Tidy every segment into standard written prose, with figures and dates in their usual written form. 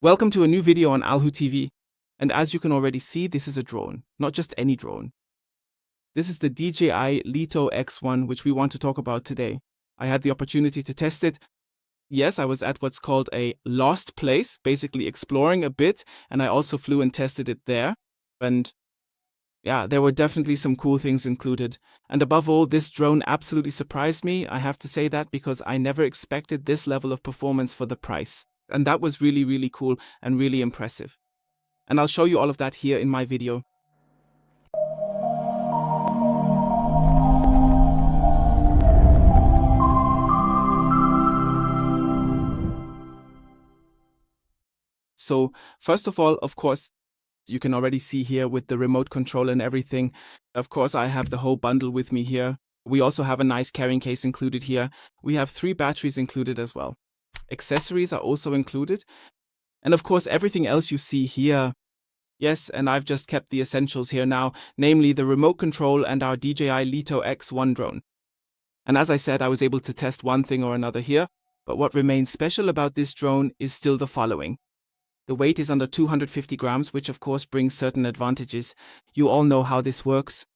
Welcome to a new video on AlHuTV. And as you can already see, this is a drone, not just any drone. This is the DJI LITO X1, which we want to talk about today. I had the opportunity to test it. Yes, I was at what's called a lost place, basically exploring a bit, and I also flew and tested it there. And yeah, there were definitely some cool things included. And above all, this drone absolutely surprised me. I have to say that because I never expected this level of performance for the price. And that was really, really cool and really impressive. And I'll show you all of that here in my video. So first of all, of course, you can already see here with the remote control and everything. Of course, I have the whole bundle with me here. We also have a nice carrying case included here. We have 3 batteries included as well. Accessories are also included. And of course, everything else you see here. Yes, and I've just kept the essentials here now, namely the remote control and our DJI LITO X1 drone. And as I said, I was able to test one thing or another here, but what remains special about this drone is still the following. The weight is under 250 grams, which of course brings certain advantages. You all know how this works.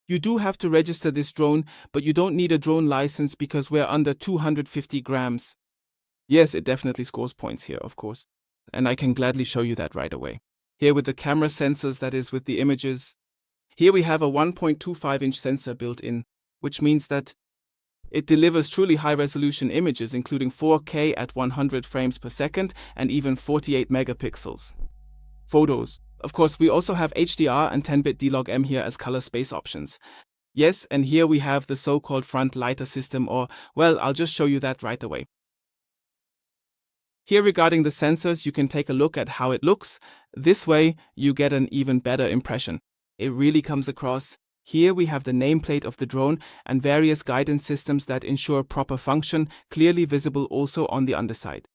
You do have to register this drone, but you don't need a drone license because we're under 250 grams. Yes, it definitely scores points here, of course. And I can gladly show you that right away. Here with the camera sensors, that is with the images. Here we have a 1.25-inch sensor built in, which means that it delivers truly high-resolution images, including 4K at 100 frames per second and even 48 megapixels. Photos. Of course, we also have HDR and 10-bit D-Log-M here as color space options. Yes, and here we have the so-called front LITO system, or, well, I'll just show you that right away. Here regarding the sensors, you can take a look at how it looks. This way, you get an even better impression. It really comes across. Here we have the nameplate of the drone and various guidance systems that ensure proper function, clearly visible also on the underside.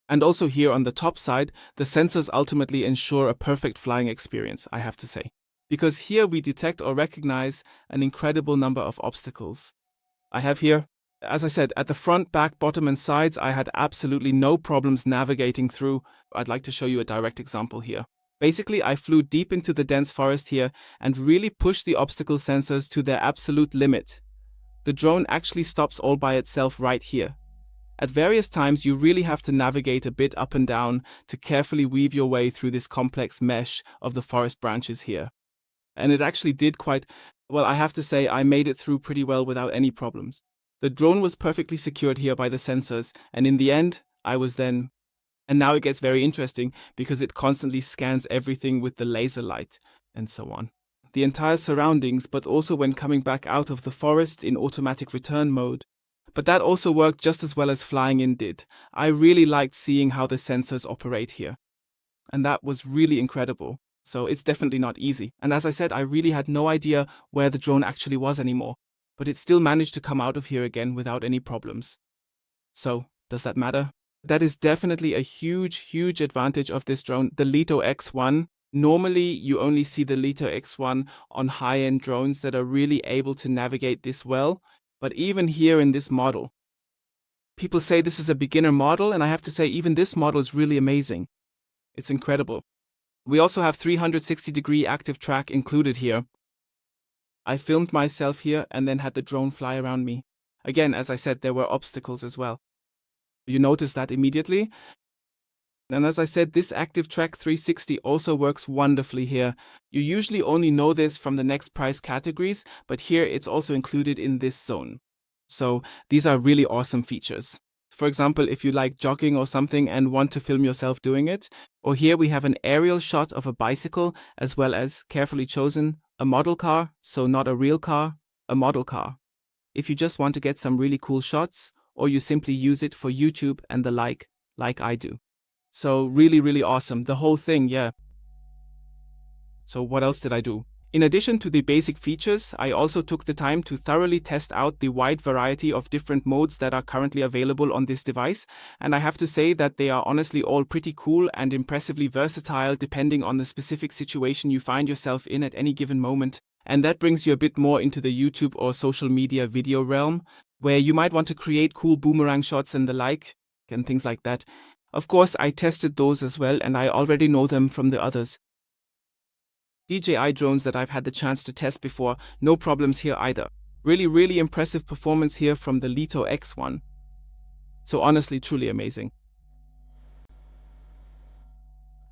And also here on the top side, the sensors ultimately ensure a perfect flying experience, I have to say. Because here we detect or recognize an incredible number of obstacles. I have here, as I said, at the front, back, bottom and sides, I had absolutely no problems navigating through. I'd like to show you a direct example here. Basically, I flew deep into the dense forest here and really pushed the obstacle sensors to their absolute limit. The drone actually stops all by itself right here. At various times, you really have to navigate a bit up and down to carefully weave your way through this complex mesh of the forest branches here. And it actually did quite well. I have to say, I made it through pretty well without any problems. The drone was perfectly secured here by the sensors, and in the end, I was then... And now it gets very interesting because it constantly scans everything with the laser light and so on. The entire surroundings, but also when coming back out of the forest in automatic return mode. But that also worked just as well as flying in did. I really liked seeing how the sensors operate here. And that was really incredible. So it's definitely not easy. And as I said, I really had no idea where the drone actually was anymore. But it still managed to come out of here again without any problems. So, does that matter? That is definitely a huge advantage of this drone, the LITO X1. Normally, you only see the LITO X1 on high-end drones that are really able to navigate this well. But even here in this model, people say this is a beginner model, and I have to say even this model is really amazing. It's incredible. We also have 360-degree active track included here. I filmed myself here and then had the drone fly around me. Again, as I said, there were obstacles as well. You notice that immediately. And as I said, this Active Track 360 also works wonderfully here. You usually only know this from the next price categories, but here it's also included in this zone. So these are really awesome features. For example, if you like jogging or something and want to film yourself doing it, or here we have an aerial shot of a bicycle as well as, carefully chosen, a model car, so not a real car, a model car. If you just want to get some really cool shots, or you simply use it for YouTube and the like I do. So really awesome, the whole thing, yeah. So what else did I do? In addition to the basic features, I also took the time to thoroughly test out the wide variety of different modes that are currently available on this device, and I have to say that they are honestly all pretty cool and impressively versatile depending on the specific situation you find yourself in at any given moment. And that brings you a bit more into the YouTube or social media video realm, where you might want to create cool boomerang shots and the like, and things like that. Of course, I tested those as well, and I already know them from the others. DJI drones that I've had the chance to test before, no problems here either. Really impressive performance here from the LITO X1. So honestly, truly amazing.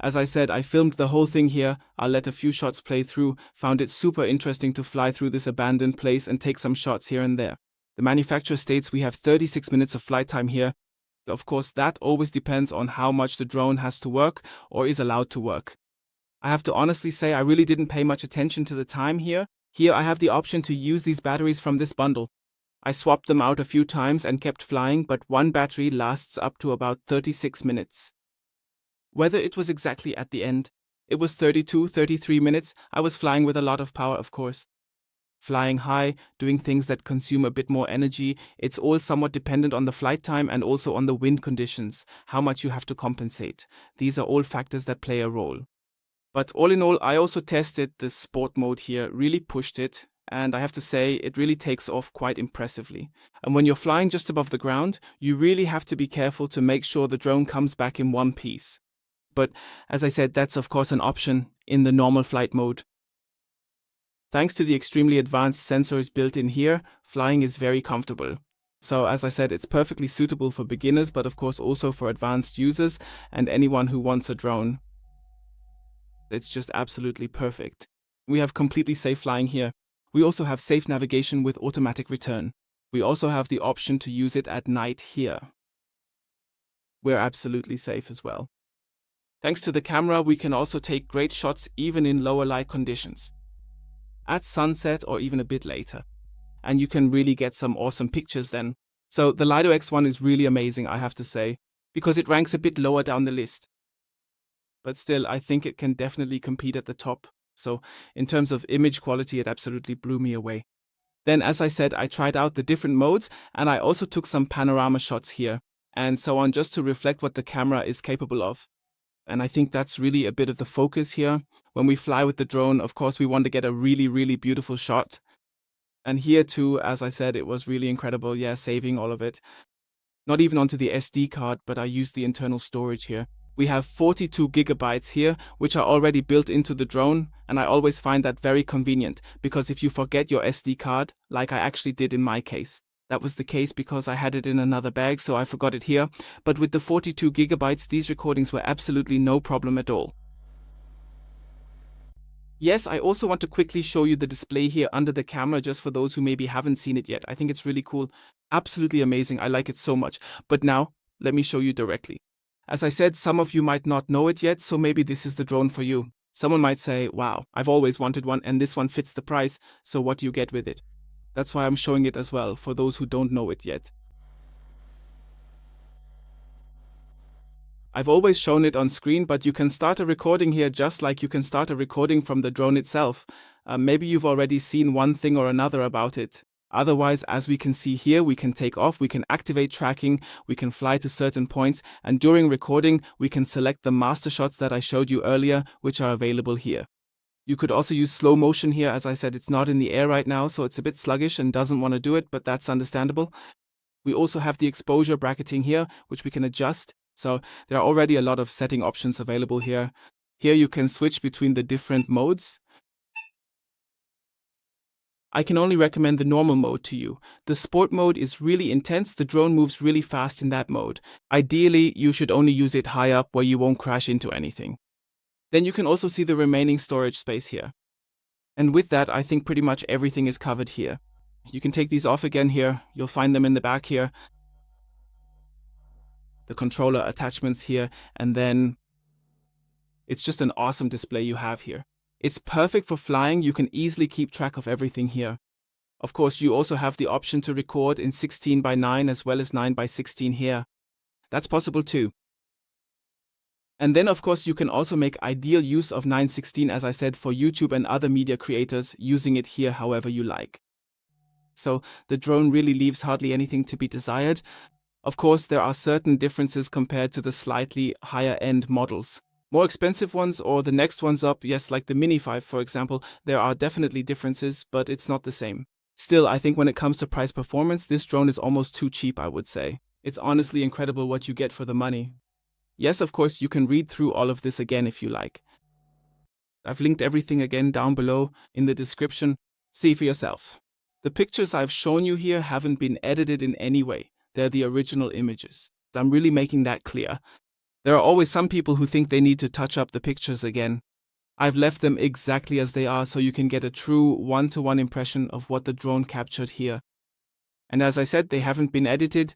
As I said, I filmed the whole thing here. I'll let a few shots play through. Found it super interesting to fly through this abandoned place and take some shots here and there. The manufacturer states we have 36 minutes of flight time here. Of course, that always depends on how much the drone has to work or is allowed to work. I have to honestly say I really didn't pay much attention to the time here. Here I have the option to use these batteries from this bundle. I swapped them out a few times and kept flying, but one battery lasts up to about 36 minutes. Whether it was exactly at the end, it was 32, 33 minutes, I was flying with a lot of power, of course. Flying high, doing things that consume a bit more energy, it's all somewhat dependent on the flight time and also on the wind conditions, how much you have to compensate. These are all factors that play a role. But all in all, I also tested the sport mode here, really pushed it, and I have to say it really takes off quite impressively. And when you're flying just above the ground, you really have to be careful to make sure the drone comes back in one piece. But as I said, that's of course an option in the normal flight mode. Thanks to the extremely advanced sensors built in here, flying is very comfortable. So as I said, it's perfectly suitable for beginners, but of course also for advanced users and anyone who wants a drone. It's just absolutely perfect. We have completely safe flying here. We also have safe navigation with automatic return. We also have the option to use it at night here. We're absolutely safe as well. Thanks to the camera, we can also take great shots even in lower light conditions. At sunset or even a bit later. And you can really get some awesome pictures then. So the LITO X1 is really amazing, I have to say, because it ranks a bit lower down the list. But still, I think it can definitely compete at the top. So in terms of image quality, it absolutely blew me away. Then, as I said, I tried out the different modes, and I also took some panorama shots here, and so on, just to reflect what the camera is capable of. And I think that's really a bit of the focus here. When we fly with the drone, of course, we want to get a really beautiful shot. And here too, as I said, it was really incredible, yeah, saving all of it. Not even onto the SD card, but I used the internal storage here. We have 42 gigabytes here, which are already built into the drone, and I always find that very convenient, because if you forget your SD card, like I actually did in my case, that was the case because I had it in another bag, so I forgot it here, but with the 42 gigabytes, these recordings were absolutely no problem at all. Yes, I also want to quickly show you the display here under the camera, just for those who maybe haven't seen it yet. I think it's really cool, absolutely amazing, I like it so much. But now, let me show you directly. As I said, some of you might not know it yet, so maybe this is the drone for you. Someone might say, wow, I've always wanted one and this one fits the price, so what do you get with it? That's why I'm showing it as well, for those who don't know it yet. I've always shown it on screen, but you can start a recording here just like you can start a recording from the drone itself. Maybe you've already seen one thing or another about it. Otherwise, as we can see here, we can take off, we can activate tracking, we can fly to certain points, and during recording, we can select the master shots that I showed you earlier, which are available here. You could also use slow motion here. As I said, it's not in the air right now, so it's a bit sluggish and doesn't want to do it, but that's understandable. We also have the exposure bracketing here, which we can adjust. So there are already a lot of setting options available here. Here you can switch between the different modes. I can only recommend the normal mode to you. The sport mode is really intense. The drone moves really fast in that mode. Ideally, you should only use it high up where you won't crash into anything. Then you can also see the remaining storage space here. And with that, I think pretty much everything is covered here. You can take these off again here. You'll find them in the back here. The controller attachments here, and then it's just an awesome display you have here. It's perfect for flying. You can easily keep track of everything here. Of course, you also have the option to record in 16:9 as well as 9:16 here. That's possible too. And then, of course, you can also make ideal use of 9:16, as I said, for YouTube and other media creators, using it here however you like. So the drone really leaves hardly anything to be desired. Of course, there are certain differences compared to the slightly higher-end models. More expensive ones or the next ones up, yes, like the Mini 5, for example, there are definitely differences, but it's not the same. Still, I think when it comes to price performance, this drone is almost too cheap, I would say. It's honestly incredible what you get for the money. Yes, of course, you can read through all of this again if you like. I've linked everything again down below in the description. See for yourself. The pictures I've shown you here haven't been edited in any way. They're the original images. I'm really making that clear. There are always some people who think they need to touch up the pictures again. I've left them exactly as they are so you can get a true one-to-one impression of what the drone captured here. And as I said, they haven't been edited.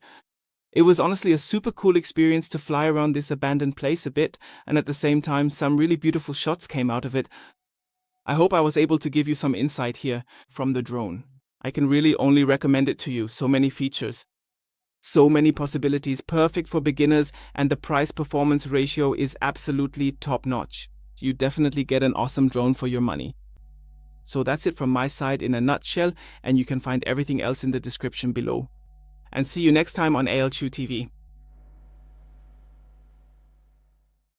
It was honestly a super cool experience to fly around this abandoned place a bit, and at the same time, some really beautiful shots came out of it. I hope I was able to give you some insight here from the drone. I can really only recommend it to you. So many features, so many possibilities, perfect for beginners, and the price-performance ratio is absolutely top-notch. You definitely get an awesome drone for your money. So that's it from my side in a nutshell, and you can find everything else in the description below. And see you next time on AlHuTV.